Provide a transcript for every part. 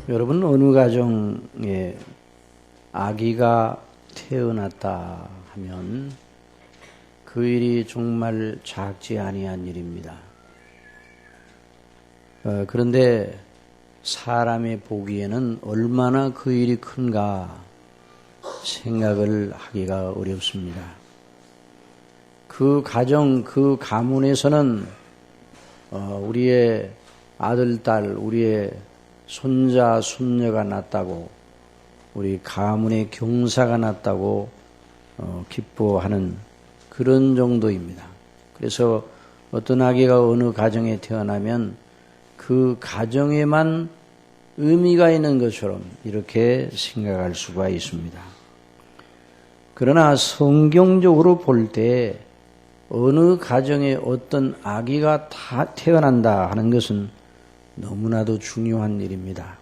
여러분, 어느 가정에 아기가 태어났다 하면 그 일이 정말 작지 아니한 일입니다. 그런데 사람이 보기에는 얼마나 그 일이 큰가 생각을 하기가 어렵습니다. 그 가정, 그 가문에서는 우리의 아들, 딸, 우리의 손자, 손녀가 났다고, 우리 가문의 경사가 났다고 기뻐하는 그런 정도입니다. 그래서 어떤 아기가 어느 가정에 태어나면 그 가정에만 의미가 있는 것처럼 이렇게 생각할 수가 있습니다. 그러나 성경적으로 볼 때 어느 가정에 어떤 아기가 다 태어난다 하는 것은 너무나도 중요한 일입니다.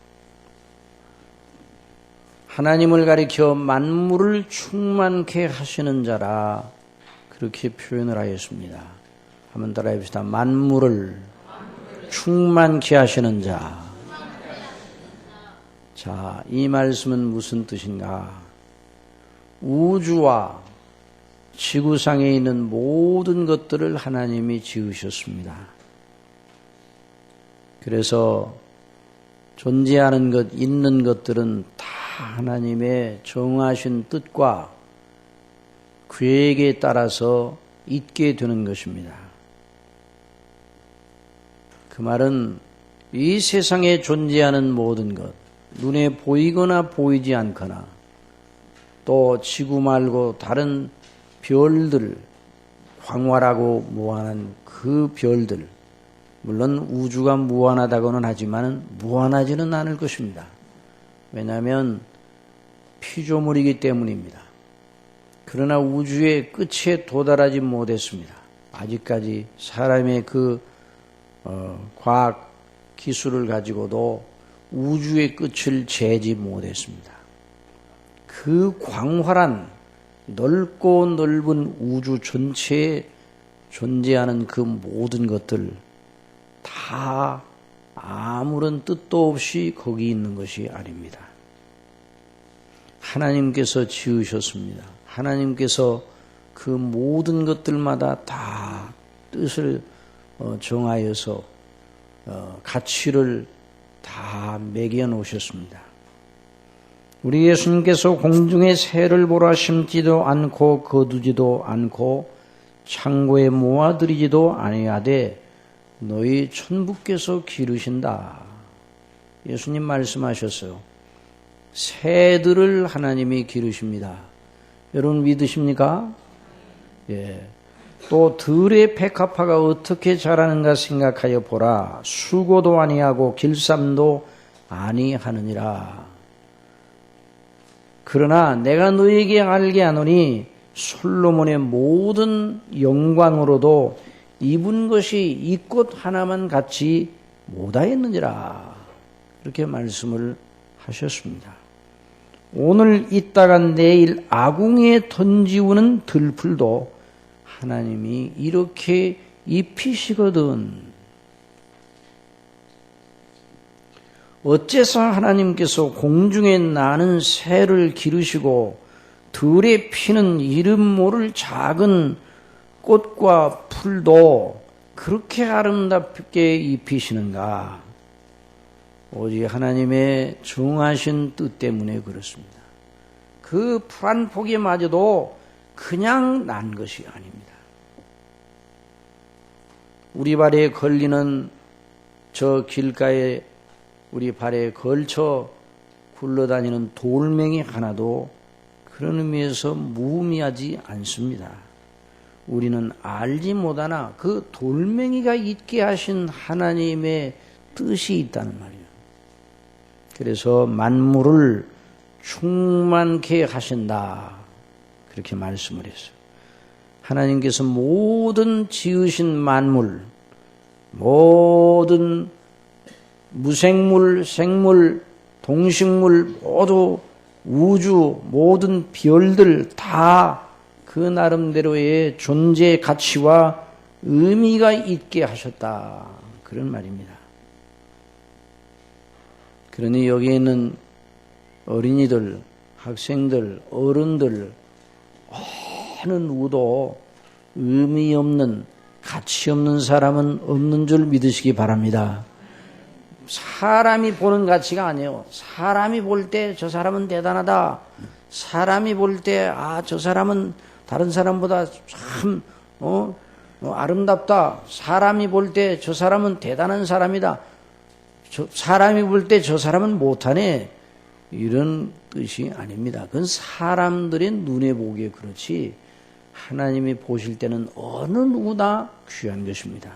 하나님을 가리켜 만물을 충만케 하시는 자라 그렇게 표현을 하였습니다. 한번 따라해 봅시다. 만물을 충만케 하시는 자. 자, 이 말씀은 무슨 뜻인가? 우주와 지구상에 있는 모든 것들을 하나님이 지으셨습니다. 그래서 존재하는 것, 있는 것들은 다 하나님의 정하신 뜻과 계획에 따라서 있게 되는 것입니다. 그 말은 이 세상에 존재하는 모든 것, 눈에 보이거나 보이지 않거나 또 지구 말고 다른 별들, 황활하고 무한한 그 별들, 물론 우주가 무한하다고는 하지만 무한하지는 않을 것입니다. 왜냐하면 피조물이기 때문입니다. 그러나 우주의 끝에 도달하지 못했습니다. 아직까지 사람의 그 과학 기술을 가지고도 우주의 끝을 재지 못했습니다. 그 광활한 넓고 넓은 우주 전체에 존재하는 그 모든 것들 다 아무런 뜻도 없이 거기 있는 것이 아닙니다. 하나님께서 지으셨습니다. 하나님께서 그 모든 것들마다 다 뜻을 정하여서 가치를 다 매겨 놓으셨습니다. 우리 예수님께서 공중에 새를 보라 심지도 않고 거두지도 않고 창고에 모아들이지도 아니하되 너희 천부께서 기르신다. 예수님 말씀하셨어요. 새들을 하나님이 기르십니다. 여러분 믿으십니까? 예. 또 들의 백합화가 어떻게 자라는가 생각하여 보라. 수고도 아니하고 길쌈도 아니하느니라. 그러나 내가 너에게 알게 하노니 솔로몬의 모든 영광으로도 입은 것이 이 꽃 하나만 같이 못하였느니라. 그렇게 말씀을 하셨습니다. 오늘 있다가 내일 아궁이에 던지우는 들풀도 하나님이 이렇게 입히시거든. 어째서 하나님께서 공중에 나는 새를 기르시고 들에 피는 이름 모를 작은 꽃과 풀도 그렇게 아름답게 입히시는가? 오직 하나님의 정하신 뜻 때문에 그렇습니다. 그 풀 한 포기마저도 그냥 난 것이 아닙니다. 우리 발에 걸리는 저 길가에 우리 발에 걸쳐 굴러다니는 돌멩이 하나도 그런 의미에서 무의미하지 않습니다. 우리는 알지 못하나 그 돌멩이가 있게 하신 하나님의 뜻이 있다는 말이에요. 그래서 만물을 충만케 하신다. 그렇게 말씀을 했어요. 하나님께서 모든 지으신 만물, 모든 무생물, 생물, 동식물 모두 우주, 모든 별들 다 그 나름대로의 존재 가치와 의미가 있게 하셨다. 그런 말입니다. 그러니 여기 있는 어린이들, 학생들, 어른들 어느 누구도 의미 없는, 가치 없는 사람은 없는 줄 믿으시기 바랍니다. 사람이 보는 가치가 아니에요. 사람이 볼 때 저 사람은 대단하다. 사람이 볼 때 저 사람은 다른 사람보다 참 아름답다. 사람이 볼 때 저 사람은 대단한 사람이다. 사람이 볼 때 저 사람은 못하네. 이런 뜻이 아닙니다. 그건 사람들의 눈에 보기에 그렇지 하나님이 보실 때는 어느 누구나 귀한 것입니다.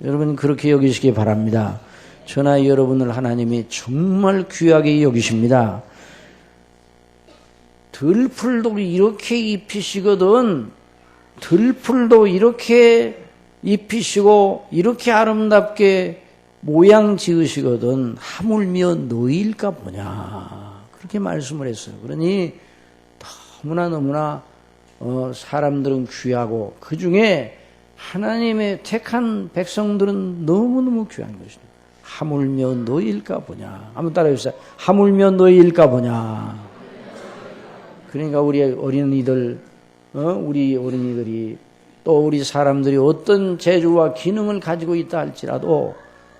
여러분 그렇게 여기시기 바랍니다. 저나 여러분을 하나님이 정말 귀하게 여기십니다. 들풀도 이렇게 입히시거든. 들풀도 이렇게 입히시고 이렇게 아름답게 모양 지으시거든 하물며 너희일까 보냐. 그렇게 말씀을 했어요. 그러니 너무나 사람들은 귀하고 그 중에 하나님의 택한 백성들은 너무너무 귀한 것이다. 하물며 너희일까 보냐. 한번 따라해주세요. 하물며 너희일까 보냐. 그러니까 우리 어린이들, 우리 어린이들이 또 우리 사람들이 어떤 재주와 기능을 가지고 있다 할지라도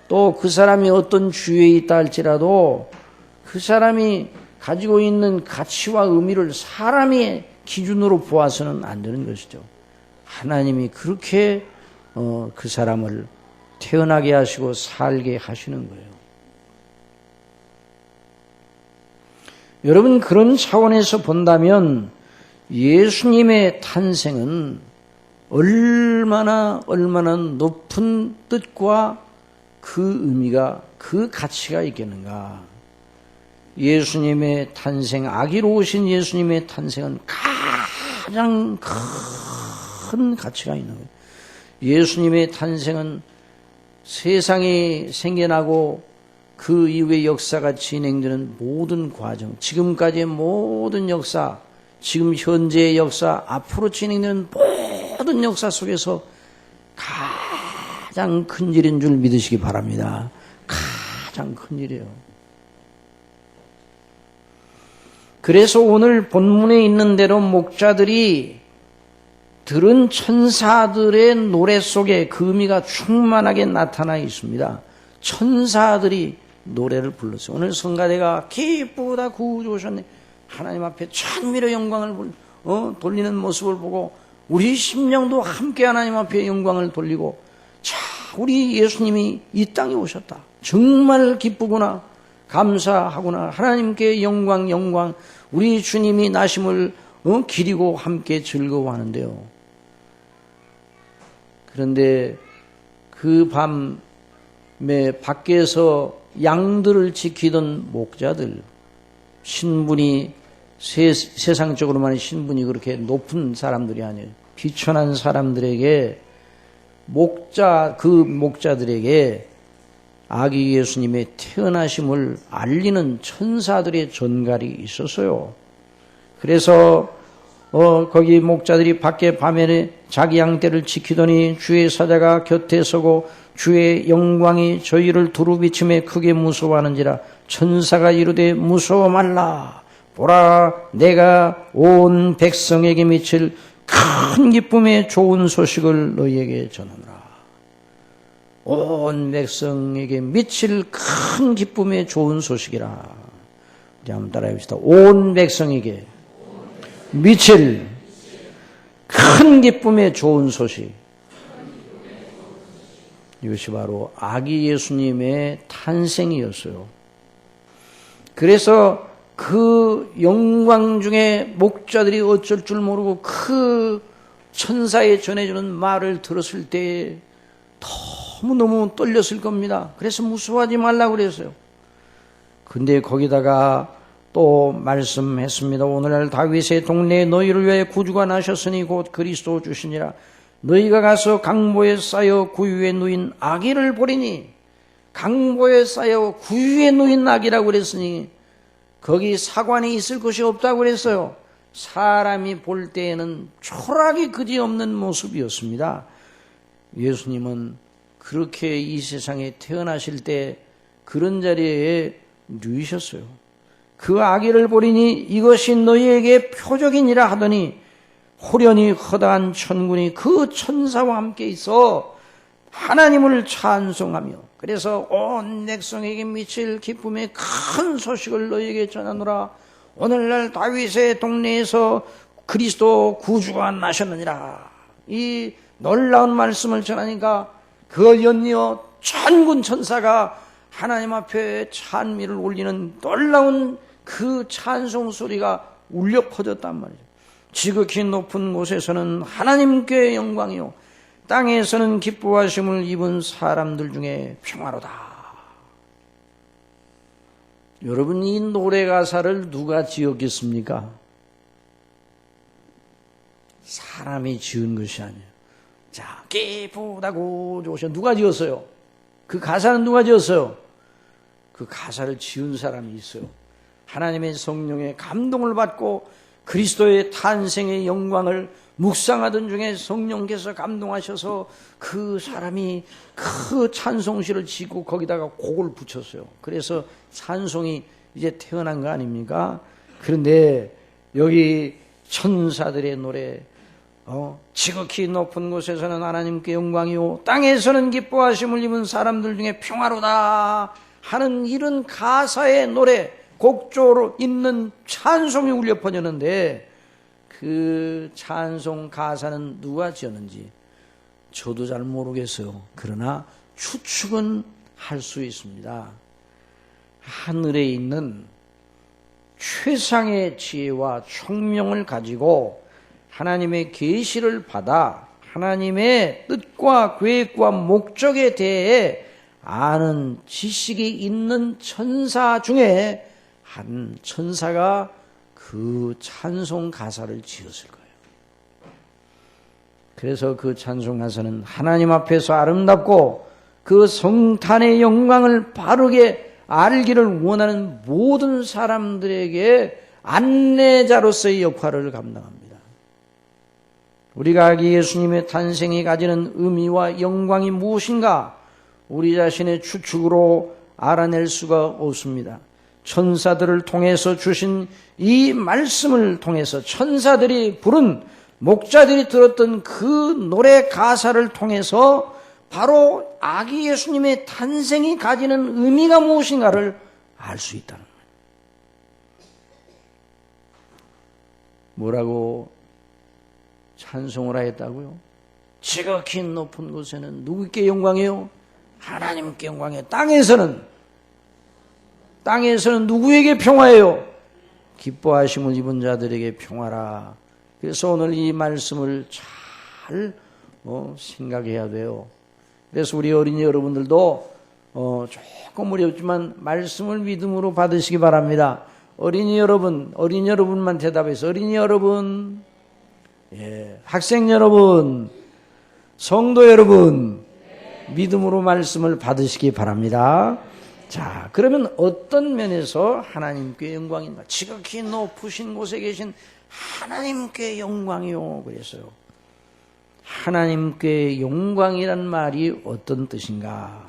또 그 사람이 어떤 주위에 있다 할지라도 그 사람이 가지고 있는 가치와 의미를 사람의 기준으로 보아서는 안 되는 것이죠. 하나님이 그렇게 그 사람을 태어나게 하시고 살게 하시는 거예요. 여러분 그런 차원에서 본다면 예수님의 탄생은 얼마나 높은 뜻과 그 의미가 그 가치가 있겠는가. 예수님의 탄생, 아기로 오신 예수님의 탄생은 가장 큰 가치가 있는 거예요. 예수님의 탄생은 세상이 생겨나고 그 이후의 역사가 진행되는 모든 과정, 지금까지의 모든 역사, 지금 현재의 역사, 앞으로 진행되는 모든 역사 속에서 가장 큰 일인 줄 믿으시기 바랍니다. 가장 큰 일이에요. 그래서 오늘 본문에 있는 대로 목자들이 들은 천사들의 노래 속에 그 의미가 충만하게 나타나 있습니다. 천사들이 노래를 불렀어요. 오늘 성가대가 기쁘다 구주 오셨네. 하나님 앞에 찬미로 영광을 돌리는 모습을 보고 우리 심령도 함께 하나님 앞에 영광을 돌리고 자, 우리 예수님이 이 땅에 오셨다. 정말 기쁘구나. 감사하구나. 하나님께 영광 우리 주님이 나심을 기리고 함께 즐거워하는데요. 그런데 그 밤에 밖에서 양들을 지키던 목자들, 신분이 세상적으로만 신분이 그렇게 높은 사람들이 아니에요. 비천한 사람들에게 그 목자들에게 아기 예수님의 태어나심을 알리는 천사들의 전갈이 있었어요. 그래서 거기 목자들이 밖에 밤에 자기 양떼를 지키더니 주의 사자가 곁에 서고 주의 영광이 저희를 두루 비침에 크게 무서워하는지라. 천사가 이르되 무서워 말라. 보라, 내가 온 백성에게 미칠 큰 기쁨의 좋은 소식을 너희에게 전하노라. 온 백성에게 미칠 큰 기쁨의 좋은 소식이라. 우리 한번 따라해 봅시다. 온 백성에게 미칠 큰 기쁨의 좋은 소식. 이것이 바로 아기 예수님의 탄생이었어요. 그래서 그 영광 중에 목자들이 어쩔 줄 모르고 그 천사의 전해주는 말을 들었을 때 너무너무 떨렸을 겁니다. 그래서 무서워하지 말라고 그랬어요. 근데 거기다가 또 말씀했습니다. 오늘날 다윗의 동네에 너희를 위해 구주가 나셨으니 곧 그리스도 주시니라. 너희가 가서 강보에 쌓여 구유에 누인 아기를 보리니. 강보에 쌓여 구유에 누인 아기라고 그랬으니 거기 사관이 있을 것이 없다고 그랬어요. 사람이 볼 때에는 초라하기 그지없는 모습이었습니다. 예수님은 그렇게 이 세상에 태어나실 때 그런 자리에 누이셨어요. 그 아기를 보리니 이것이 너희에게 표적이니라 하더니 호련히 허다한 천군이 그 천사와 함께 있어 하나님을 찬송하며, 그래서 온 백성에게 미칠 기쁨의 큰 소식을 너희에게 전하노라. 오늘날 다윗의 동네에서 그리스도 구주가 나셨느니라. 이 놀라운 말씀을 전하니까 그걸 연이어 천군 천사가 하나님 앞에 찬미를 올리는 놀라운 그 찬송 소리가 울려 퍼졌단 말이죠. 지극히 높은 곳에서는 하나님께 영광이요 땅에서는 기뻐하심을 입은 사람들 중에 평화로다. 여러분, 이 노래 가사를 누가 지었겠습니까? 사람이 지은 것이 아니에요. 자, 기쁘다고 좋으셔. 누가 지었어요? 그 가사는 누가 지었어요? 그 가사를 지은 사람이 있어요. 하나님의 성령의 감동을 받고 그리스도의 탄생의 영광을 묵상하던 중에 성령께서 감동하셔서 그 사람이 그 찬송시를 짓고 거기다가 곡을 붙였어요. 그래서 찬송이 이제 태어난 거 아닙니까? 그런데 여기 천사들의 노래, 지극히 높은 곳에서는 하나님께 영광이요 땅에서는 기뻐하심을 입은 사람들 중에 평화로다 하는 이런 가사의 노래, 곡조로 있는 찬송이 울려 퍼졌는데 그 찬송 가사는 누가 지었는지 저도 잘 모르겠어요. 그러나 추측은 할 수 있습니다. 하늘에 있는 최상의 지혜와 총명을 가지고 하나님의 계시를 받아 하나님의 뜻과 계획과 목적에 대해 아는 지식이 있는 천사 중에 한 천사가 그 찬송 가사를 지었을 거예요. 그래서 그 찬송 가사는 하나님 앞에서 아름답고 그 성탄의 영광을 바르게 알기를 원하는 모든 사람들에게 안내자로서의 역할을 감당합니다. 우리가 아기 예수님의 탄생이 가지는 의미와 영광이 무엇인가 우리 자신의 추측으로 알아낼 수가 없습니다. 천사들을 통해서 주신 이 말씀을 통해서 천사들이 부른, 목자들이 들었던 그 노래 가사를 통해서 바로 아기 예수님의 탄생이 가지는 의미가 무엇인가를 알 수 있다는 거예요. 뭐라고 찬송을 하였다고요? 지극히 높은 곳에는 누구께 영광이요? 하나님께 영광이요. 땅에서는 누구에게 평화예요? 기뻐하심을 입은 자들에게 평화라. 그래서 오늘 이 말씀을 잘 생각해야 돼요. 그래서 우리 어린이 여러분들도 조금 어렵지만 말씀을 믿음으로 받으시기 바랍니다. 어린이 여러분만 대답해서 어린이 여러분, 학생 여러분, 성도 여러분, 믿음으로 말씀을 받으시기 바랍니다. 자, 그러면 어떤 면에서 하나님께 영광인가? 지극히 높으신 곳에 계신 하나님께 영광이요. 그랬어요. 하나님께 영광이란 말이 어떤 뜻인가?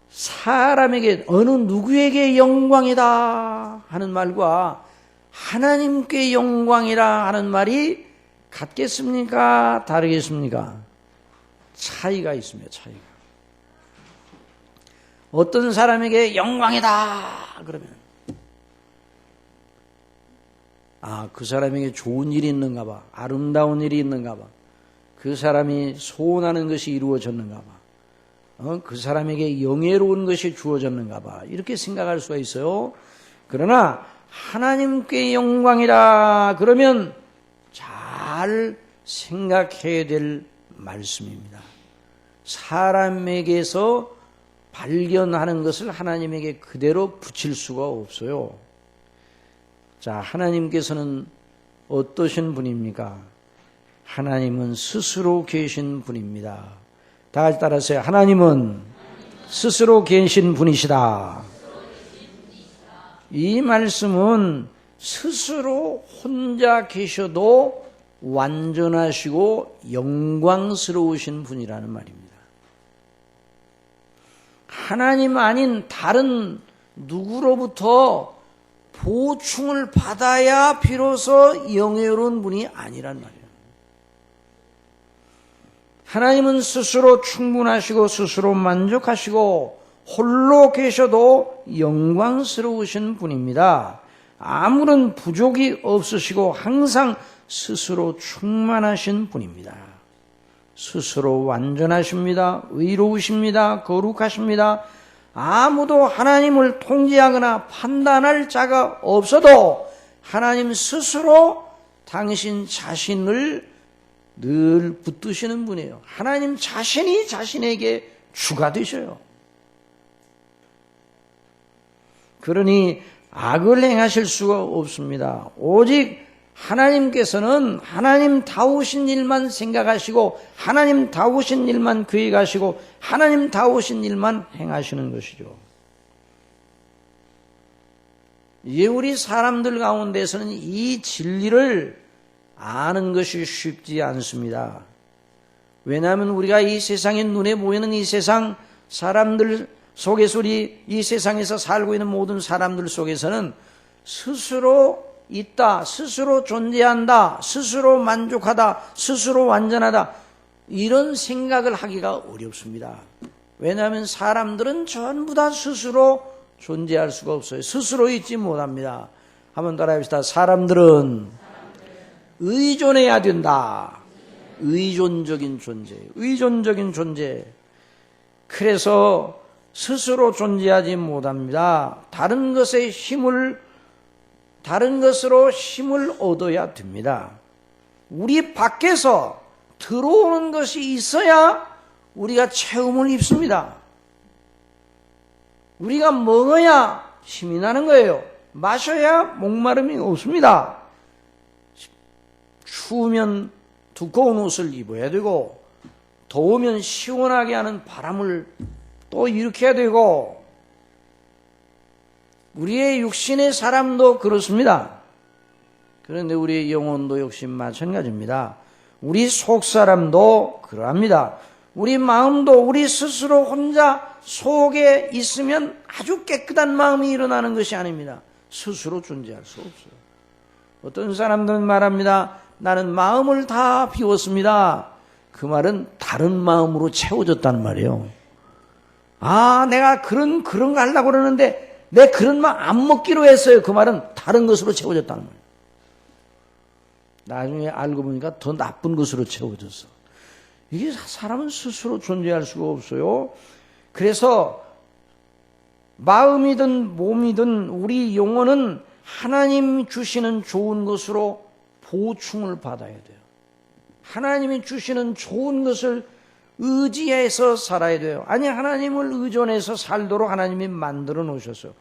사람에게, 어느 누구에게 영광이다 하는 말과 하나님께 영광이라 하는 말이 같겠습니까? 다르겠습니까? 차이가 있습니다. 차이가. 어떤 사람에게 영광이다 그러면 그 사람에게 좋은 일이 있는가 봐, 아름다운 일이 있는가 봐, 그 사람이 소원하는 것이 이루어졌는가 봐, 그 사람에게 영예로운 것이 주어졌는가 봐, 이렇게 생각할 수가 있어요. 그러나 하나님께 영광이라 그러면 잘 생각해야 될 말씀입니다. 사람에게서 발견하는 것을 하나님에게 그대로 붙일 수가 없어요. 자, 하나님께서는 어떠신 분입니까? 하나님은 스스로 계신 분입니다. 다 같이 따라하세요. 하나님은 스스로 계신 분이시다. 이 말씀은 스스로 혼자 계셔도 완전하시고 영광스러우신 분이라는 말입니다. 하나님 아닌 다른 누구로부터 보충을 받아야 비로소 영예로운 분이 아니란 말이에요. 하나님은 스스로 충분하시고 스스로 만족하시고 홀로 계셔도 영광스러우신 분입니다. 아무런 부족이 없으시고 항상 스스로 충만하신 분입니다. 스스로 완전하십니다. 의로우십니다. 거룩하십니다. 아무도 하나님을 통제하거나 판단할 자가 없어도 하나님 스스로 당신 자신을 늘 붙드시는 분이에요. 하나님 자신이 자신에게 주가 되셔요. 그러니 악을 행하실 수가 없습니다. 오직 하나님께서는 하나님다우신 일만 생각하시고 하나님다우신 일만 계획하시고 하나님다우신 일만 행하시는 것이죠. 이제 우리 사람들 가운데서는 이 진리를 아는 것이 쉽지 않습니다. 왜냐하면 우리가 이 세상에 눈에 보이는 이 세상 사람들 속에서 이 세상에서 살고 있는 모든 사람들 속에서는 스스로 있다, 스스로 존재한다, 스스로 만족하다, 스스로 완전하다 이런 생각을 하기가 어렵습니다. 왜냐하면 사람들은 전부 다 스스로 존재할 수가 없어요. 스스로 있지 못합니다. 한번 따라해봅시다. 사람들은 의존해야 된다. 의존적인 존재. 의존적인 존재. 그래서 스스로 존재하지 못합니다. 다른 것으로 힘을 얻어야 됩니다. 우리 밖에서 들어오는 것이 있어야 우리가 체험을 입습니다. 우리가 먹어야 힘이 나는 거예요. 마셔야 목마름이 없습니다. 추우면 두꺼운 옷을 입어야 되고 더우면 시원하게 하는 바람을 또 일으켜야 되고 우리의 육신의 사람도 그렇습니다. 그런데 우리의 영혼도 역시 마찬가지입니다. 우리 속사람도 그러합니다. 우리 마음도 우리 스스로 혼자 속에 있으면 아주 깨끗한 마음이 일어나는 것이 아닙니다. 스스로 존재할 수 없어요. 어떤 사람들은 말합니다. 나는 마음을 다 비웠습니다. 그 말은 다른 마음으로 채워졌다는 말이에요. 아, 내가 그런 거 하려고 그러는데 내 그런 말 안 먹기로 했어요. 그 말은 다른 것으로 채워졌다는 말이에요. 나중에 알고 보니까 더 나쁜 것으로 채워졌어. 이게 사람은 스스로 존재할 수가 없어요. 그래서 마음이든 몸이든 우리 영혼은 하나님 주시는 좋은 것으로 보충을 받아야 돼요. 하나님이 주시는 좋은 것을 의지해서 살아야 돼요. 아니 하나님을 의존해서 살도록 하나님이 만들어 놓으셨어요.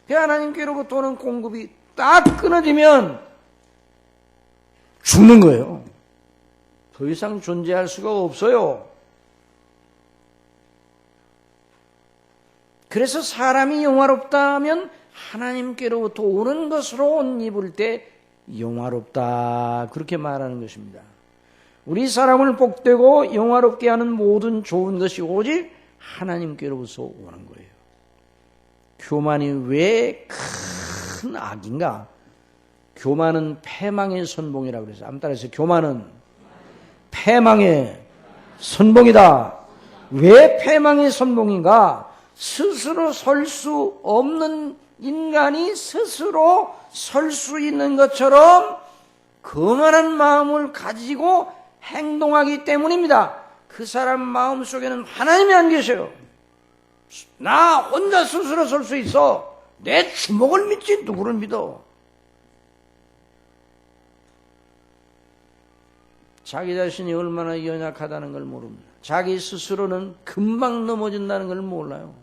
그 하나님께로부터 오는 공급이 딱 끊어지면 죽는 거예요. 더 이상 존재할 수가 없어요. 그래서 사람이 영화롭다면 하나님께로부터 오는 것으로 옷 입을 때 영화롭다 그렇게 말하는 것입니다. 우리 사람을 복되고 영화롭게 하는 모든 좋은 것이 오직 하나님께로부터 오는 거예요. 교만이 왜 큰 악인가? 교만은 패망의 선봉이라고 그래서 아무 따라서 교만은 패망의 선봉이다. 왜 패망의 선봉인가? 스스로 설 수 없는 인간이 스스로 설 수 있는 것처럼 거만한 마음을 가지고 행동하기 때문입니다. 그 사람 마음 속에는 하나님이 안 계셔요. 나 혼자 스스로 설 수 있어. 내 주먹을 믿지 누구를 믿어. 자기 자신이 얼마나 연약하다는 걸 모릅니다. 자기 스스로는 금방 넘어진다는 걸 몰라요.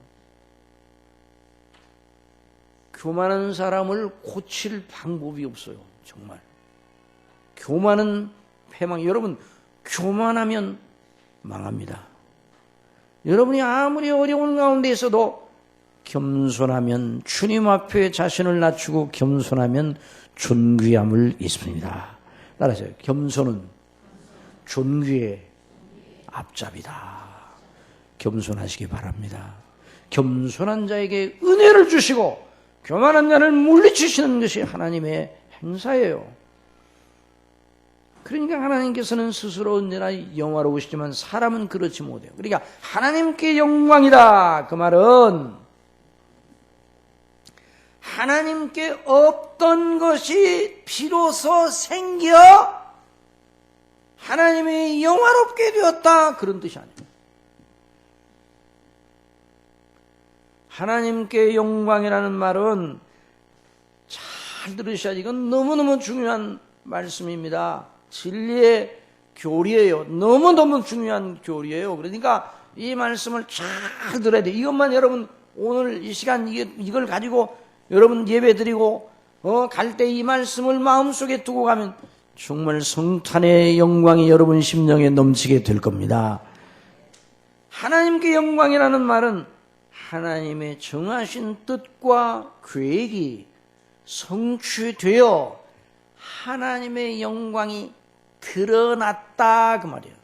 교만한 사람을 고칠 방법이 없어요. 정말. 교만은 패망. 여러분 교만하면 망합니다. 여러분이 아무리 어려운 가운데 있어도 겸손하면 주님 앞에 자신을 낮추고 겸손하면 존귀함을 입습니다. 따라하세요. 겸손은 존귀의 앞잡이다. 겸손하시기 바랍니다. 겸손한 자에게 은혜를 주시고 교만한 자를 물리치시는 것이 하나님의 행사예요. 그러니까 하나님께서는 스스로 언제나 영화로우시지만 사람은 그렇지 못해요. 그러니까 하나님께 영광이다. 그 말은 하나님께 없던 것이 비로소 생겨 하나님이 영화롭게 되었다. 그런 뜻이 아니에요. 하나님께 영광이라는 말은 잘 들으셔야지. 이건 너무너무 중요한 말씀입니다. 진리의 교리예요. 너무너무 중요한 교리예요. 그러니까 이 말씀을 잘 들어야 돼요. 이것만 여러분 오늘 이 시간 이걸 가지고 여러분 예배 드리고 갈 때 이 말씀을 마음속에 두고 가면 정말 성탄의 영광이 여러분 심령에 넘치게 될 겁니다. 하나님께 영광이라는 말은 하나님의 정하신 뜻과 계획이 성취되어 하나님의 영광이 드러났다 그 말이에요.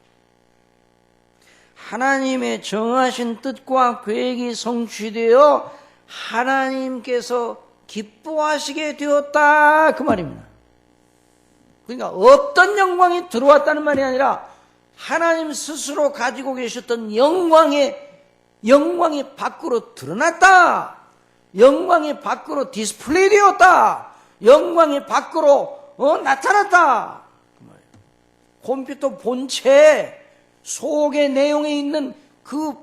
하나님의 정하신 뜻과 계획이 성취되어 하나님께서 기뻐하시게 되었다 그 말입니다. 그러니까 어떤 영광이 들어왔다는 말이 아니라 하나님 스스로 가지고 계셨던 영광이 밖으로 드러났다. 영광이 밖으로 디스플레이 되었다. 영광이 밖으로 나타났다. 컴퓨터 본체 속의 내용에 있는 그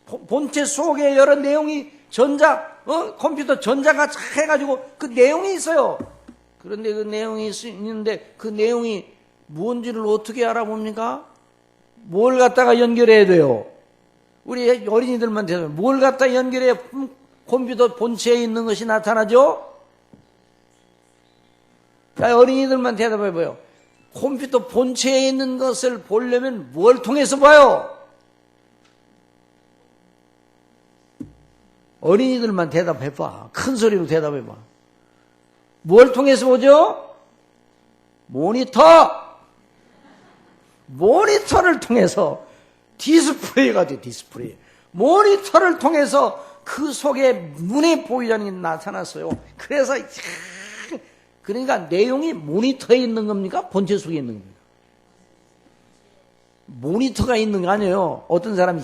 본체 속에 여러 내용이 컴퓨터 전자가 해가지고 그 내용이 있어요. 그런데 그 내용이 있는데 그 내용이 뭔지를 어떻게 알아봅니까? 뭘 갖다가 연결해야 돼요? 우리 어린이들만 대답해. 뭘 갖다 연결해야 컴퓨터 본체에 있는 것이 나타나죠? 자, 어린이들만 대답해봐요. 컴퓨터 본체에 있는 것을 보려면 뭘 통해서 봐요? 어린이들만 대답해봐. 큰 소리로 대답해봐. 뭘 통해서 보죠? 모니터를 통해서 디스플레이가 돼, 디스플레이. 모니터를 통해서 그 속에 눈에 보이자는 게 나타났어요. 그래서, 그러니까 내용이 모니터에 있는 겁니까? 본체 속에 있는 겁니까? 모니터가 있는 거 아니에요. 어떤 사람이,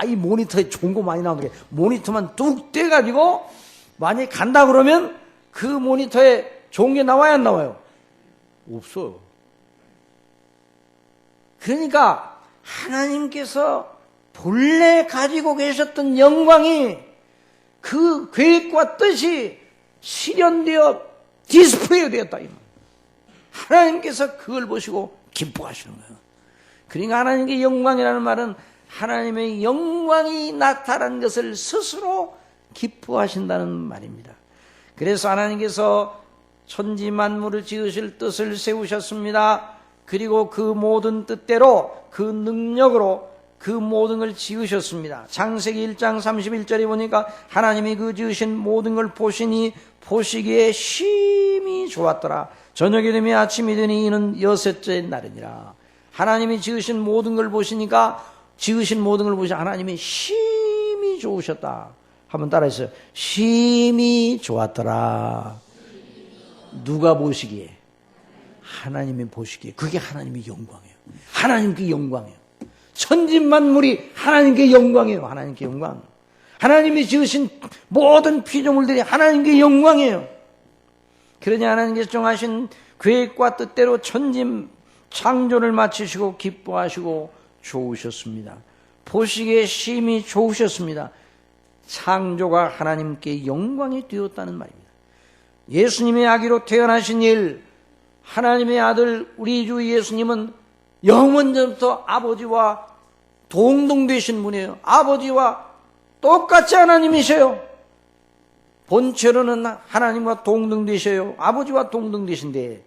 이 모니터에 좋은 거 많이 나오는 게, 모니터만 뚝 떼가지고, 만약에 간다 그러면 그 모니터에 좋은 게 나와야 안 나와요? 없어요. 그러니까, 하나님께서 본래 가지고 계셨던 영광이 그 계획과 뜻이 실현되어 디스플레이 되었다. 하나님께서 그걸 보시고 기뻐하시는 거예요. 그러니까 하나님께 영광이라는 말은 하나님의 영광이 나타난 것을 스스로 기뻐하신다는 말입니다. 그래서 하나님께서 천지 만물을 지으실 뜻을 세우셨습니다. 그리고 그 모든 뜻대로 그 능력으로 그 모든 걸 지으셨습니다. 창세기 1장 31절에 보니까 하나님이 그 지으신 모든 걸 보시니 보시기에 심히 좋았더라. 저녁이 되며 아침이 되니 이는 여섯째 날이니라. 하나님이 지으신 모든 걸 보시니까 하나님이 심히 좋으셨다. 한번 따라해주세요. 심히 좋았더라. 누가 보시기에? 하나님이 보시기에. 그게 하나님의 영광이에요. 하나님께 영광이에요. 천지만물이 하나님께 영광이에요. 하나님께 영광. 하나님이 지으신 모든 피조물들이 하나님께 영광이에요. 그러니 하나님께서 정하신 계획과 뜻대로 천지 창조를 마치시고 기뻐하시고 좋으셨습니다. 보시기에 심히 좋으셨습니다. 창조가 하나님께 영광이 되었다는 말입니다. 예수님의 아기로 태어나신 일, 하나님의 아들 우리 주 예수님은 영원전부터 아버지와 동등되신 분이에요. 아버지와 똑같이 하나님이셔요. 본체로는 하나님과 동등되셔요. 아버지와 동등되신데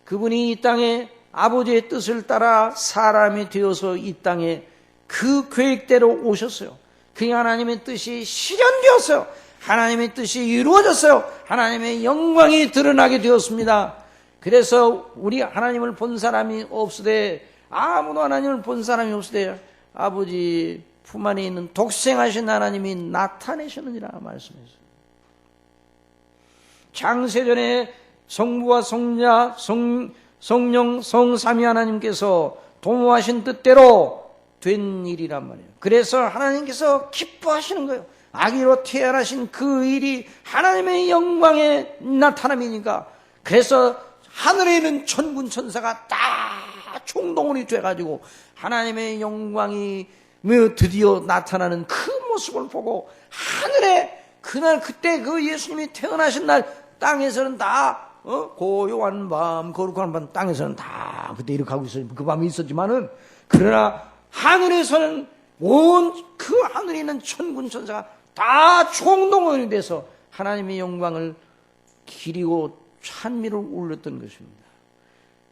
그분이 이 땅에 아버지의 뜻을 따라 사람이 되어서 이 땅에 그 계획대로 오셨어요. 그 하나님의 뜻이 실현되었어요. 하나님의 뜻이 이루어졌어요. 하나님의 영광이 드러나게 되었습니다. 그래서 우리 하나님을 본 사람이 없으되, 아무도 하나님을 본 사람이 없으되 아버지 품 안에 있는 독생하신 하나님이 나타내시느니라 말씀했어요. 창세전에 성부와 성자, 성령, 성삼위 하나님께서 도모하신 뜻대로 된 일이란 말이에요. 그래서 하나님께서 기뻐하시는 거예요. 아기로 태어나신 그 일이 하나님의 영광의 나타남이니까. 그래서 하늘에 있는 천군 천사가 다 총동원이 돼가지고 하나님의 영광이 드디어 나타나는 그 모습을 보고 하늘에 그때 그 예수님이 태어나신 날 땅에서는 다 고요한 밤, 거룩한 밤, 땅에서는 다 그때 이렇게 하고 있어요. 그 밤이 있었지만은, 그러나 하늘에서는 온 그 하늘에 있는 천군 천사가 다 총동원이 돼서 하나님의 영광을 기리고 찬미를 울렸던 것입니다.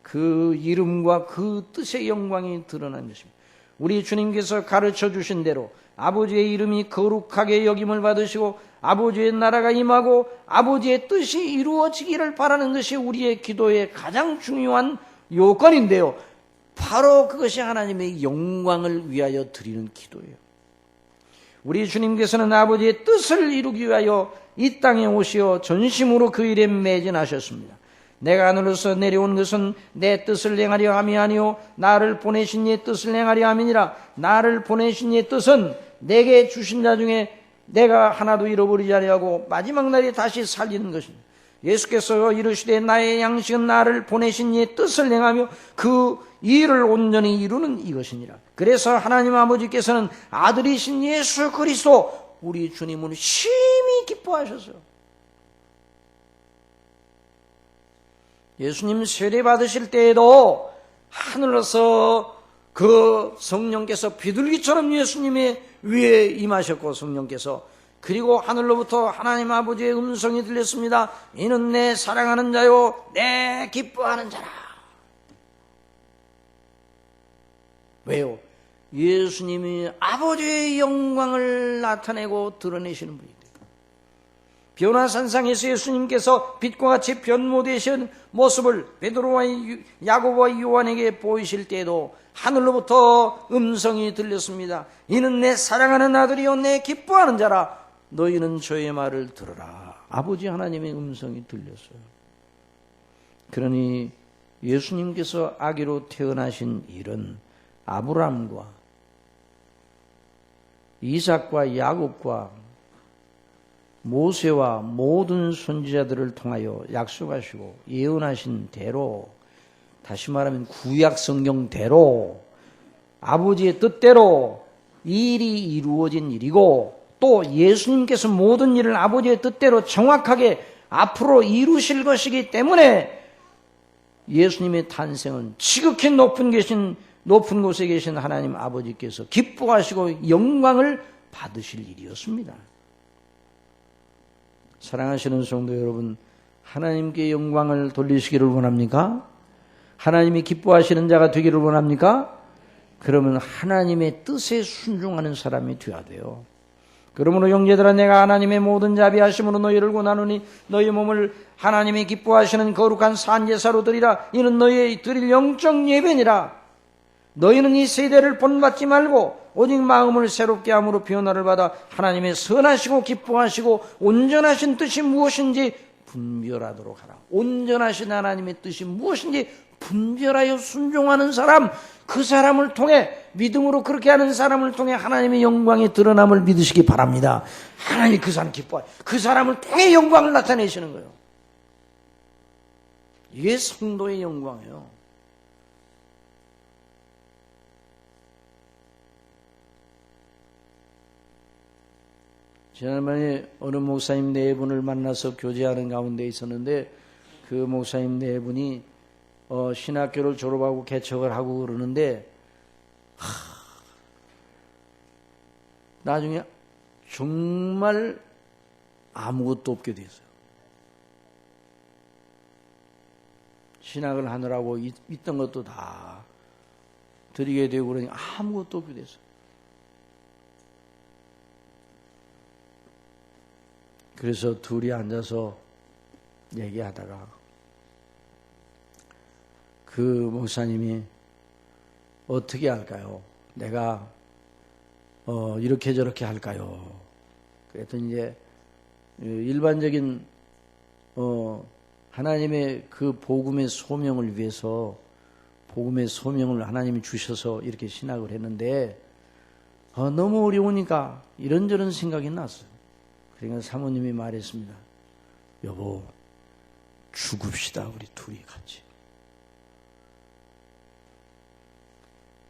그 이름과 그 뜻의 영광이 드러난 것입니다. 우리 주님께서 가르쳐 주신 대로 아버지의 이름이 거룩하게 여김을 받으시고 아버지의 나라가 임하고 아버지의 뜻이 이루어지기를 바라는 것이 우리의 기도의 가장 중요한 요건인데요. 바로 그것이 하나님의 영광을 위하여 드리는 기도예요. 우리 주님께서는 아버지의 뜻을 이루기 위하여 이 땅에 오시어 전심으로 그 일에 매진하셨습니다. 내가 하늘로서 내려온 것은 내 뜻을 행하려 함이 아니요 나를 보내신 이의 뜻을 행하려 함이니라. 나를 보내신 이의 뜻은 내게 주신 자 중에 내가 하나도 잃어버리지 아니하고 마지막 날에 다시 살리는 것입니다. 예수께서 이르시되 나의 양식은 나를 보내신 이의 뜻을 행하며 그 일을 온전히 이루는 이것이니라. 그래서 하나님 아버지께서는 아들이신 예수 그리스도 우리 주님을 심히 기뻐하셨어요. 예수님 세례 받으실 때에도 하늘로서 그 성령께서 비둘기처럼 예수님의 위에 임하셨고, 성령께서, 그리고 하늘로부터 하나님 아버지의 음성이 들렸습니다. 이는 내 사랑하는 자요 내 기뻐하는 자라. 왜요? 예수님이 아버지의 영광을 나타내고 드러내시는 분이에요. 변화산상에서 예수님께서 빛과 같이 변모되신 모습을 베드로와 야고보와 요한에게 보이실 때에도 하늘로부터 음성이 들렸습니다. 이는 내 사랑하는 아들이요 내 기뻐하는 자라. 너희는 저의 말을 들으라. 아버지 하나님의 음성이 들렸어요. 그러니 예수님께서 아기로 태어나신 일은 아브라함과 이삭과 야곱과 모세와 모든 선지자들을 통하여 약속하시고 예언하신 대로, 다시 말하면 구약 성경대로 아버지의 뜻대로 이 일이 이루어진 일이고, 또 예수님께서 모든 일을 아버지의 뜻대로 정확하게 앞으로 이루실 것이기 때문에 예수님의 탄생은 지극히 높은 곳에 계신 하나님 아버지께서 기뻐하시고 영광을 받으실 일이었습니다. 사랑하시는 성도 여러분, 하나님께 영광을 돌리시기를 원합니까? 하나님이 기뻐하시는 자가 되기를 원합니까? 그러면 하나님의 뜻에 순종하는 사람이 되어야 돼요. 그러므로 형제들아, 내가 하나님의 모든 자비하심으로 너희를 권하노니 너희 몸을 하나님이 기뻐하시는 거룩한 산제사로 드리라. 이는 너희의 드릴 영적 예배니라. 너희는 이 세대를 본받지 말고 오직 마음을 새롭게 함으로 변화를 받아 하나님의 선하시고 기뻐하시고 온전하신 뜻이 무엇인지 분별하도록 하라. 온전하신 하나님의 뜻이 무엇인지 분별하여 순종하는 사람, 그 사람을 통해, 믿음으로 그렇게 하는 사람을 통해 하나님의 영광이 드러남을 믿으시기 바랍니다. 하나님이 그 사람 기뻐해요. 그 사람을 통해 영광을 나타내시는 거예요. 이게 성도의 영광이에요. 지난번에 어느 목사님 네 분을 만나서 교제하는 가운데 있었는데, 그 목사님 네 분이 신학교를 졸업하고 개척을 하고 그러는데, 나중에 정말 아무것도 없게 됐어요. 신학을 하느라고 있던 것도 다 드리게 되고 그러니 아무것도 없게 됐어요. 그래서 둘이 앉아서 얘기하다가 그 목사님이 어떻게 할까요? 내가 이렇게 저렇게 할까요? 그랬더니 이제 일반적인 하나님의 그 복음의 소명을 위해서 복음의 소명을 하나님이 주셔서 이렇게 신학을 했는데 너무 어려우니까 이런저런 생각이 났어요. 그러니까 사모님이 말했습니다. 여보, 죽읍시다, 우리 둘이 같이.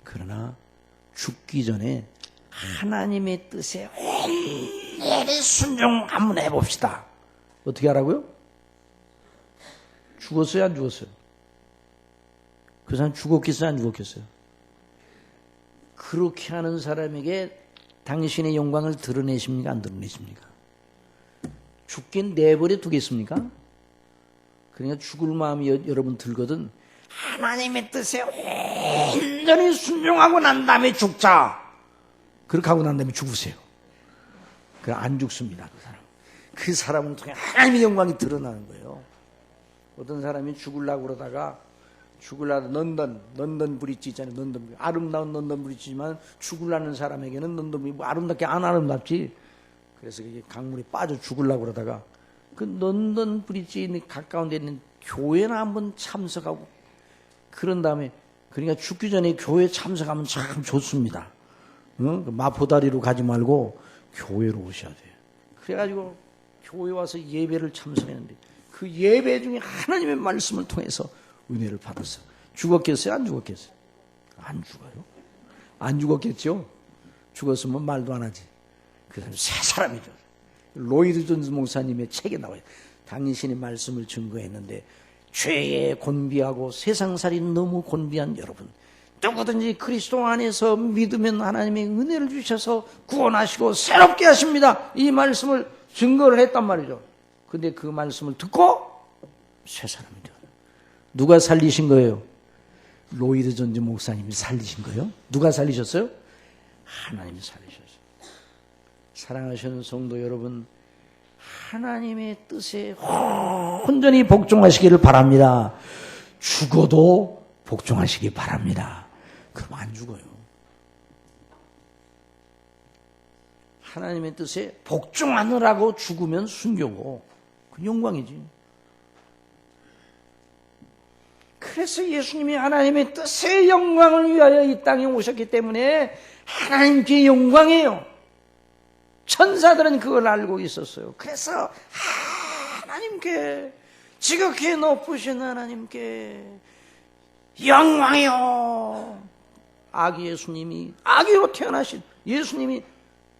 그러나 죽기 전에 하나님의 뜻에 온전히 순종 한번 해봅시다. 어떻게 하라고요? 죽었어요, 안 죽었어요? 그 사람 죽었겠어요, 안 죽었겠어요? 그렇게 하는 사람에게 당신의 영광을 드러내십니까, 안 드러내십니까? 죽긴 내버려 두겠습니까? 그러니까 죽을 마음이 여러분 들거든 하나님의 뜻에 온전히 순종하고 난 다음에 죽자. 그렇게 하고 난 다음에 죽으세요. 그럼 안 죽습니다, 그 사람. 그 사람을 통해 하나님의 영광이 드러나는 거예요. 어떤 사람이 죽으려고 그러다가 런던 브릿지 있잖아요. 아름다운 런던 브릿지지만 죽으려는 사람에게는 런던 브릿지 아름답게 안 아름답지. 그래서 그게 강물에 빠져 죽으려고 그러다가 그 런던 브릿지 가까운 데 있는 교회나 한번 참석하고 그런 다음에 그러니까 죽기 전에 교회 참석하면 참 좋습니다. 응? 마포다리로 가지 말고 교회로 오셔야 돼요. 그래가지고 교회 와서 예배를 참석했는데 그 예배 중에 하나님의 말씀을 통해서 은혜를 받았어. 죽었겠어요? 안 죽었겠어요? 안 죽어요. 안 죽었겠죠? 죽었으면 말도 안 하지. 그 사람 새 사람이죠. 로이드 존스 목사님의 책에 나와요. 당신이 말씀을 증거했는데 죄에 곤비하고 세상살이 너무 곤비한 여러분, 누구든지 그리스도 안에서 믿으면 하나님의 은혜를 주셔서 구원하시고 새롭게 하십니다. 이 말씀을 증거를 했단 말이죠. 근데 그 말씀을 듣고 새 사람이죠. 누가 살리신 거예요? 로이드 존스 목사님이 살리신 거예요? 누가 살리셨어요? 하나님이 살리셨어요. 사랑하시는 성도 여러분, 하나님의 뜻에 온전히 복종하시기를 바랍니다. 죽어도 복종하시기 바랍니다. 그럼 안 죽어요. 하나님의 뜻에 복종하느라고 죽으면 순교고 그 영광이지. 그래서 예수님이 하나님의 뜻의 영광을 위하여 이 땅에 오셨기 때문에 하나님께 영광이에요. 천사들은 그걸 알고 있었어요. 그래서 하나님께, 지극히 높으신 하나님께 영광이요. 아기 예수님이, 아기로 태어나신 예수님이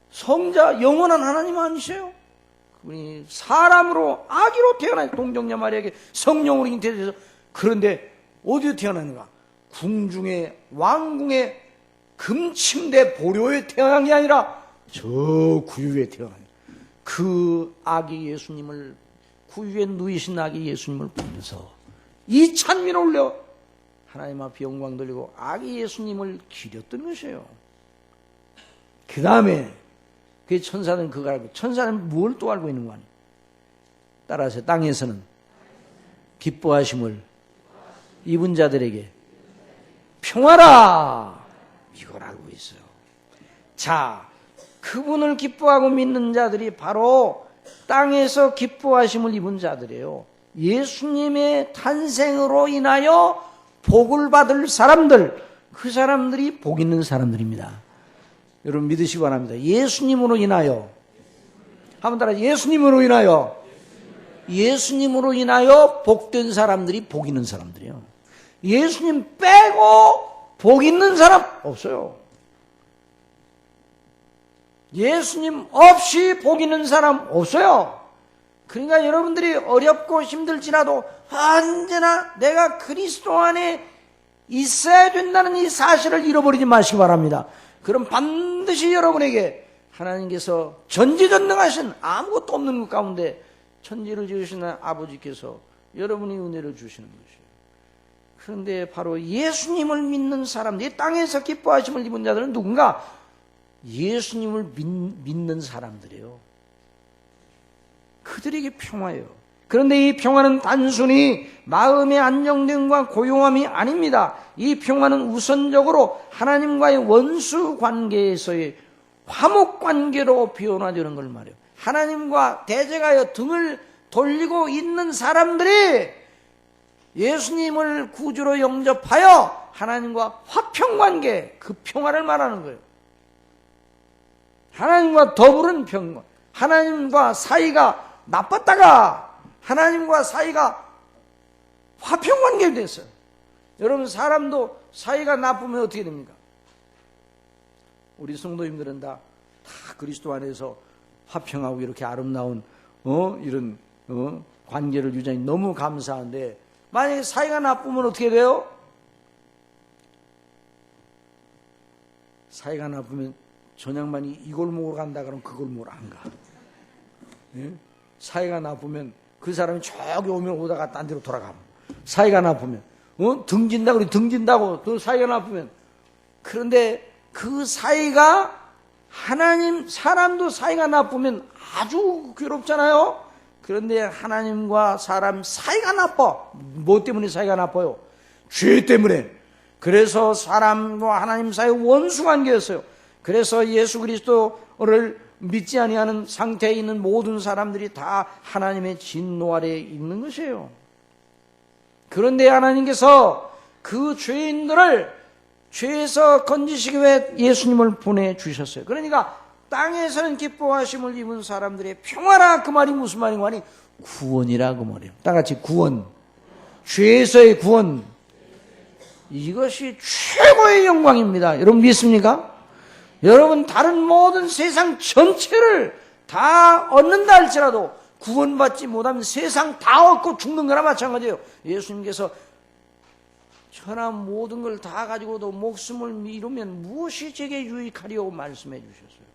성자 영원한 하나님 아니세요? 그분이 사람으로 아기로 태어나신 동정녀 마리아에게 성령으로 잉태돼서, 그런데 어디에 태어났는가? 궁중의 왕궁의 금침대 보료에 태어난 게 아니라 저 구유에 태어나요. 그 아기 예수님을, 구유에 누이신 아기 예수님을 보면서 이 찬미를 올려 하나님 앞에 영광 돌리고 아기 예수님을 기렸던 것이에요. 그 다음에 그 천사는 그걸 알고, 천사는 뭘 또 알고 있는 거 아니에요? 따라서 땅에서는 기뻐하심을 입은 자들에게 평화라, 이걸 알고 있어요. 자, 그분을 기뻐하고 믿는 자들이 바로 땅에서 기뻐하심을 입은 자들이에요. 예수님의 탄생으로 인하여 복을 받을 사람들, 그 사람들이 복 있는 사람들입니다. 여러분 믿으시기 바랍니다. 예수님으로 인하여, 한번 따라, 예수님으로 인하여, 예수님으로 인하여 복된 사람들이 복 있는 사람들이에요. 예수님 빼고 복 있는 사람 없어요. 예수님 없이 복 있는 사람 없어요. 그러니까 여러분들이 어렵고 힘들지라도 언제나 내가 그리스도 안에 있어야 된다는 이 사실을 잃어버리지 마시기 바랍니다. 그럼 반드시 여러분에게 하나님께서 전지전능하신 아무것도 없는 것 가운데 천지를 지으시는 아버지께서 여러분이 은혜를 주시는 것이에요. 그런데 바로 예수님을 믿는 사람들이, 땅에서 기뻐하심을 입은 자들은 누군가? 예수님을 믿는 사람들이에요. 그들에게 평화예요. 그런데 이 평화는 단순히 마음의 안정됨과 고요함이 아닙니다. 이 평화는 우선적으로 하나님과의 원수 관계에서의 화목관계로 변화되는 걸 말해요. 하나님과 대적하여 등을 돌리고 있는 사람들이 예수님을 구주로 영접하여 하나님과 화평관계, 그 평화를 말하는 거예요. 하나님과 더불은 평화, 하나님과 사이가 나빴다가 하나님과 사이가 화평관계가 됐어요. 여러분, 사람도 사이가 나쁘면 어떻게 됩니까? 우리 성도님들은 다 그리스도 안에서 화평하고 이렇게 아름다운 이런 관계를 유지하니 너무 감사한데, 만약에 사이가 나쁘면 어떻게 돼요? 사이가 나쁘면 저녁만이 이 골목으로 간다 그러면 그 골목으로 안 가. 예? 사이가 나쁘면 그 사람이 저기 오다가 딴 데로 돌아가. 사이가 나쁘면 등진다 그래, 등진다고. 또 사이가 나쁘면. 그런데 그 사이가 하나님, 사람도 사이가 나쁘면 아주 괴롭잖아요. 그런데 하나님과 사람 사이가 나빠. 뭐 때문에 사이가 나빠요? 죄 때문에. 그래서 사람과 하나님 사이 원수 관계였어요. 그래서 예수 그리스도를 믿지 아니하는 상태에 있는 모든 사람들이 다 하나님의 진노 아래에 있는 것이에요. 그런데 하나님께서 그 죄인들을 죄에서 건지시기 위해 예수님을 보내주셨어요. 그러니까 땅에서는 기뻐하심을 입은 사람들의 평화라, 그 말이 무슨 말인가 하니 구원이라 그 말이에요. 다 같이 구원. 죄에서의 구원. 이것이 최고의 영광입니다. 여러분 믿습니까? 여러분, 다른 모든 세상 전체를 다 얻는다 할지라도 구원받지 못하면 세상 다 얻고 죽는 거나 마찬가지예요. 예수님께서 천한 모든 걸 다 가지고도 목숨을 잃으면 무엇이 제게 유익하리오 말씀해 주셨어요.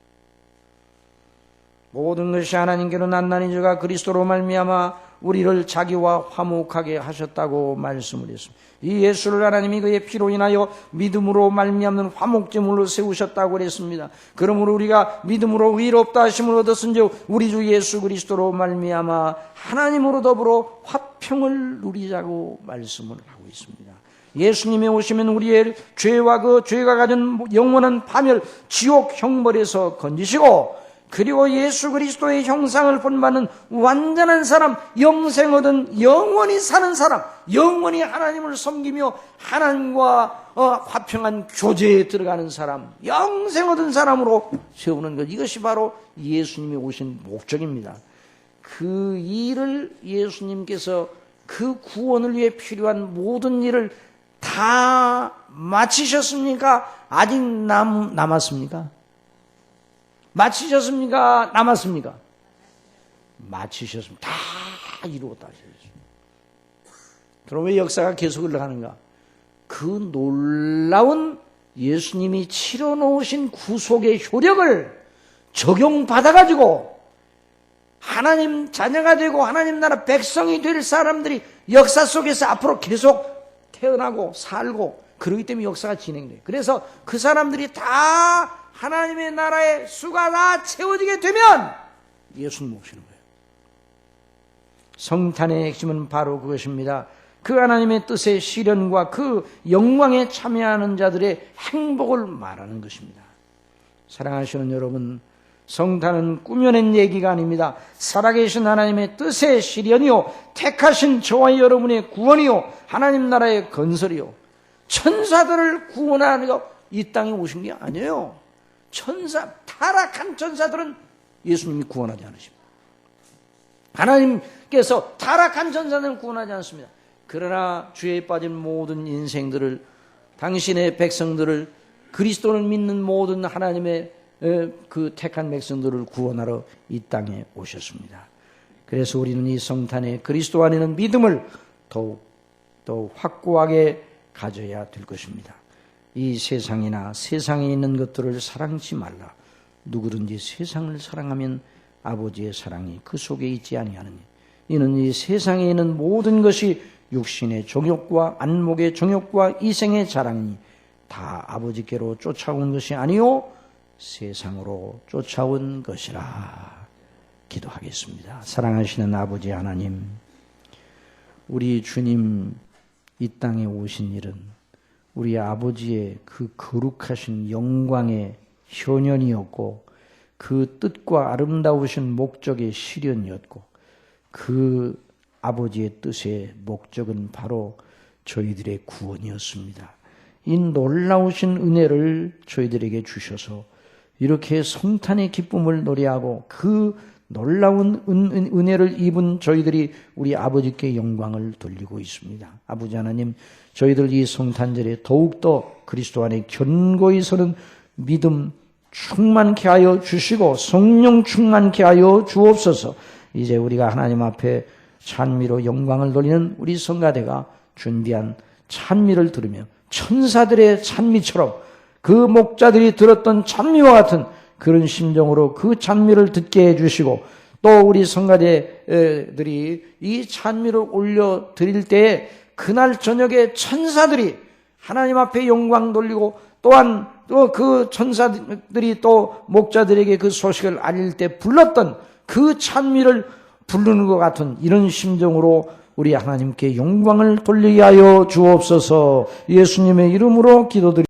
모든 것이 하나님께로 난나니 저가 그리스도로 말미암아 우리를 자기와 화목하게 하셨다고 말씀을 했습니다. 이 예수를 하나님이 그의 피로 인하여 믿음으로 말미암는 화목제물로 세우셨다고 그랬습니다. 그러므로 우리가 믿음으로 의롭다 하심을 얻었은즉 우리 주 예수 그리스도로 말미암아 하나님으로 더불어 화평을 누리자고 말씀을 하고 있습니다. 예수님이 오시면 우리의 죄와 그 죄가 가진 영원한 파멸, 지옥 형벌에서 건지시고, 그리고 예수 그리스도의 형상을 본받는 완전한 사람, 영생 얻은 영원히 사는 사람, 영원히 하나님을 섬기며 하나님과 화평한 교제에 들어가는 사람, 영생 얻은 사람으로 세우는 것, 이것이 바로 예수님이 오신 목적입니다. 그 일을 예수님께서 그 구원을 위해 필요한 모든 일을 다 마치셨습니까? 아직 남았습니까? 마치셨습니까? 남았습니까? 마치셨습니다. 다 이루었다 하셨습니다. 그럼 왜 역사가 계속 흘러가는가? 그 놀라운 예수님이 치러놓으신 구속의 효력을 적용받아가지고 하나님 자녀가 되고 하나님 나라 백성이 될 사람들이 역사 속에서 앞으로 계속 태어나고 살고 그러기 때문에 역사가 진행돼요. 그래서 그 사람들이 다 하나님의 나라의 수가 다 채워지게 되면 예수님 오시는 거예요. 성탄의 핵심은 바로 그것입니다. 그 하나님의 뜻의 실현과 그 영광에 참여하는 자들의 행복을 말하는 것입니다. 사랑하시는 여러분, 성탄은 꾸며낸 얘기가 아닙니다. 살아계신 하나님의 뜻의 실현이요, 택하신 저와 여러분의 구원이요, 하나님 나라의 건설이요, 천사들을 구원하려 이 땅에 오신 게 아니에요. 타락한 천사들은 예수님이 구원하지 않으십니다. 하나님께서 타락한 천사들은 구원하지 않습니다. 그러나 죄에 빠진 모든 인생들을, 당신의 백성들을, 그리스도를 믿는 모든 하나님의 그 택한 백성들을 구원하러 이 땅에 오셨습니다. 그래서 우리는 이 성탄에 그리스도 안에는 믿음을 더욱 확고하게 가져야 될 것입니다. 이 세상이나 세상에 있는 것들을 사랑치 말라. 누구든지 세상을 사랑하면 아버지의 사랑이 그 속에 있지 아니하느니, 이는 이 세상에 있는 모든 것이 육신의 정욕과 안목의 정욕과 이생의 자랑이 다 아버지께로 쫓아온 것이 아니요 세상으로 쫓아온 것이라. 기도하겠습니다. 사랑하시는 아버지 하나님, 우리 주님 이 땅에 오신 일은 우리 아버지의 그 거룩하신 영광의 현현이었고 그 뜻과 아름다우신 목적의 실현이었고 그 아버지의 뜻의 목적은 바로 저희들의 구원이었습니다. 이 놀라우신 은혜를 저희들에게 주셔서 이렇게 성탄의 기쁨을 노래하고 그 놀라운 은혜를 입은 저희들이 우리 아버지께 영광을 돌리고 있습니다. 아버지 하나님, 저희들 이 성탄절에 더욱더 그리스도 안에 견고히 서는 믿음 충만케 하여 주시고 성령 충만케 하여 주옵소서. 이제 우리가 하나님 앞에 찬미로 영광을 돌리는 우리 성가대가 준비한 찬미를 들으며 천사들의 찬미처럼 그 목자들이 들었던 찬미와 같은 그런 심정으로 그 찬미를 듣게 해주시고 또 우리 성가대들이 이 찬미를 올려드릴 때에 그날 저녁에 천사들이 하나님 앞에 영광 돌리고 또한 또 그 천사들이 또 목자들에게 그 소식을 알릴 때 불렀던 그 찬미를 부르는 것 같은 이런 심정으로 우리 하나님께 영광을 돌리게 하여 주옵소서. 예수님의 이름으로 기도드립니다.